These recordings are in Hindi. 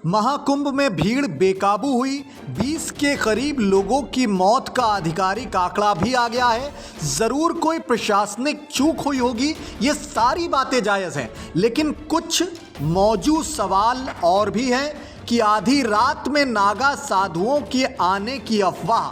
महाकुंभ में भीड़ बेकाबू हुई। 20 के करीब लोगों की मौत का आधिकारिक आंकड़ा भी आ गया है। ज़रूर कोई प्रशासनिक चूक हुई होगी, ये सारी बातें जायज़ हैं, लेकिन कुछ मौजूद सवाल और भी हैं कि आधी रात में नागा साधुओं के आने की अफवाह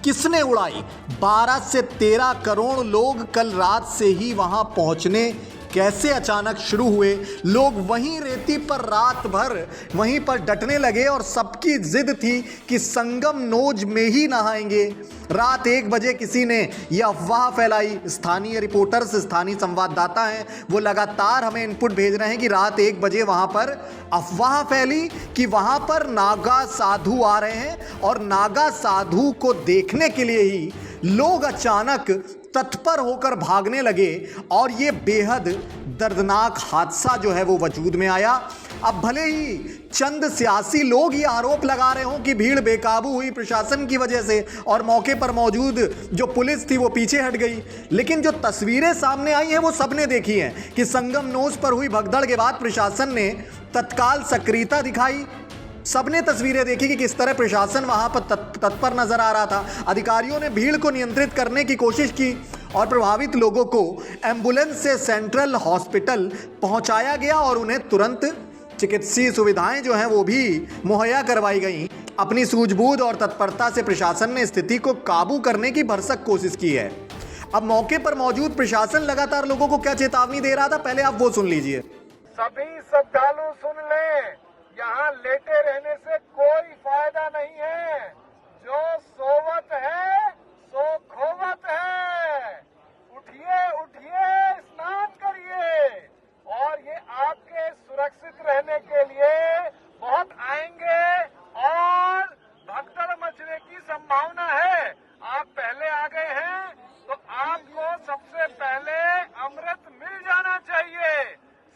किसने उड़ाई। 12 से 13 करोड़ लोग कल रात से ही वहां पहुंचने कैसे अचानक शुरू हुए। लोग वहीं रेती पर रात भर वहीं पर डटने लगे और सबकी जिद थी कि संगम नोज में ही नहाएंगे। रात 1 बजे किसी ने यह अफवाह फैलाई। स्थानीय रिपोर्टर्स, स्थानीय संवाददाता हैं, वो लगातार हमें इनपुट भेज रहे हैं कि रात 1 बजे वहां पर अफवाह फैली कि वहां पर नागा साधु आ रहे हैं और नागा साधु को देखने के लिए ही लोग अचानक तत्पर होकर भागने लगे और ये बेहद दर्दनाक हादसा जो है वो वजूद में आया। अब भले ही चंद सियासी लोग ये आरोप लगा रहे हों कि भीड़ बेकाबू हुई प्रशासन की वजह से और मौके पर मौजूद जो पुलिस थी वो पीछे हट गई, लेकिन जो तस्वीरें सामने आई हैं वो सबने देखी हैं कि संगम नोज पर हुई भगदड़ के बाद प्रशासन ने तत्काल सक्रियता दिखाई। सबने तस्वीरें देखी कि किस तरह प्रशासन वहां पर तत्पर नजर आ रहा था। अधिकारियों ने भीड़ को नियंत्रित करने की कोशिश की और प्रभावित लोगों को एम्बुलेंस से सेंट्रल हॉस्पिटल पहुंचाया गया और उन्हें तुरंत चिकित्सीय सुविधाएं जो हैं वो भी मुहैया करवाई गई। अपनी सूझबूझ और तत्परता से प्रशासन ने स्थिति को काबू करने की भरसक कोशिश की है। अब मौके पर मौजूद प्रशासन लगातार लोगों को क्या चेतावनी दे रहा था, पहले आप वो सुन लीजिए। सभी श्रद्धालु सुन लें, यहाँ लेटे रहने से कोई फायदा नहीं है। जो सोवत है सो खोवत है। उठिए उठिए, स्नान करिए और ये आपके सुरक्षित रहने के लिए बहुत आएंगे और भगदड़ मचने की संभावना है। आप पहले आ गए हैं तो आपको सबसे पहले अमृत मिल जाना चाहिए।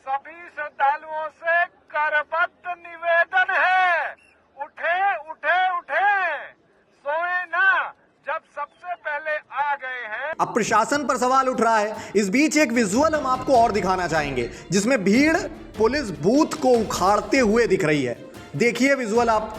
सभी श्रद्धालुओं से करबद्ध निवेदन है, उठे उठे उठे, सोए ना, जब सबसे पहले आ गए हैं। अब प्रशासन पर सवाल उठ रहा है। इस बीच एक विजुअल हम आपको और दिखाना चाहेंगे जिसमें भीड़ पुलिस बूथ को उखाड़ते हुए दिख रही है। देखिए विजुअल, आप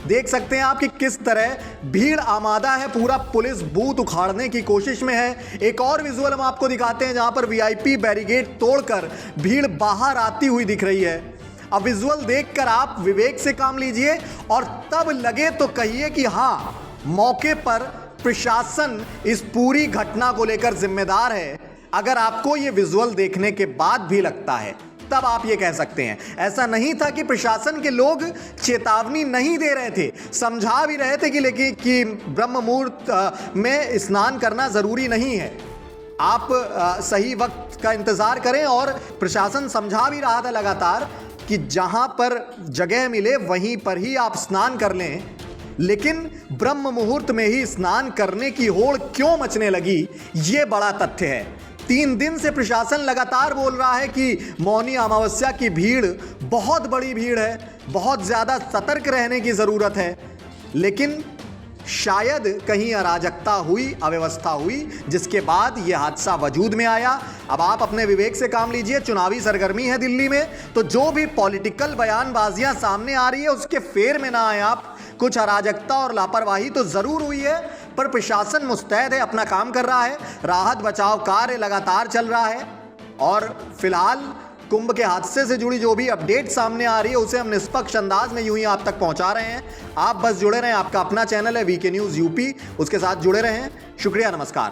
देख सकते हैं आप कि किस तरह भीड़ आमादा है, पूरा पुलिस बूथ उखाड़ने की कोशिश में है। एक और विजुअल हम आपको दिखाते हैं जहां पर वीआईपी बैरिकेड तोड़कर भीड़ बाहर आती हुई दिख रही है। अब विजुअल देखकर आप विवेक से काम लीजिए और तब लगे तो कहिए कि हाँ, मौके पर प्रशासन इस पूरी घटना को लेकर जिम्मेदार है। अगर आपको ये विजुअल देखने के बाद भी लगता है तब आप ये कह सकते हैं। ऐसा नहीं था कि प्रशासन के लोग चेतावनी नहीं दे रहे थे, समझा भी रहे थे कि ब्रह्म मुहूर्त में स्नान करना जरूरी नहीं है, आप सही वक्त का इंतजार करें। और प्रशासन समझा भी रहा था लगातार कि जहां पर जगह मिले वहीं पर ही आप स्नान कर लें, लेकिन ब्रह्म मुहूर्त में ही स्नान करने की होड़ क्यों मचने लगी, ये बड़ा तथ्य है। 3 दिन से प्रशासन लगातार बोल रहा है कि मौनी अमावस्या की भीड़ बहुत बड़ी भीड़ है, बहुत ज़्यादा सतर्क रहने की ज़रूरत है, लेकिन शायद कहीं अराजकता हुई, अव्यवस्था हुई, जिसके बाद यह हादसा वजूद में आया। अब आप अपने विवेक से काम लीजिए। चुनावी सरगर्मी है दिल्ली में, तो जो भी पॉलिटिकल बयानबाजियां सामने आ रही है उसके फेर में ना आए आप। कुछ अराजकता और लापरवाही तो ज़रूर हुई है, पर प्रशासन मुस्तैद है, अपना काम कर रहा है। राहत बचाव कार्य लगातार चल रहा है और फिलहाल कुंभ के हादसे से जुड़ी जो भी अपडेट सामने आ रही है उसे हम निष्पक्ष अंदाज में यूं ही आप तक पहुंचा रहे हैं। आप बस जुड़े रहें, आपका अपना चैनल है वीके न्यूज़ यूपी, उसके साथ जुड़े रहें। शुक्रिया, नमस्कार।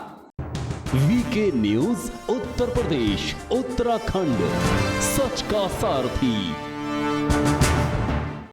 वीके न्यूज़ उत्तर प्रदेश, उत्तराखंड, सच का सारथी।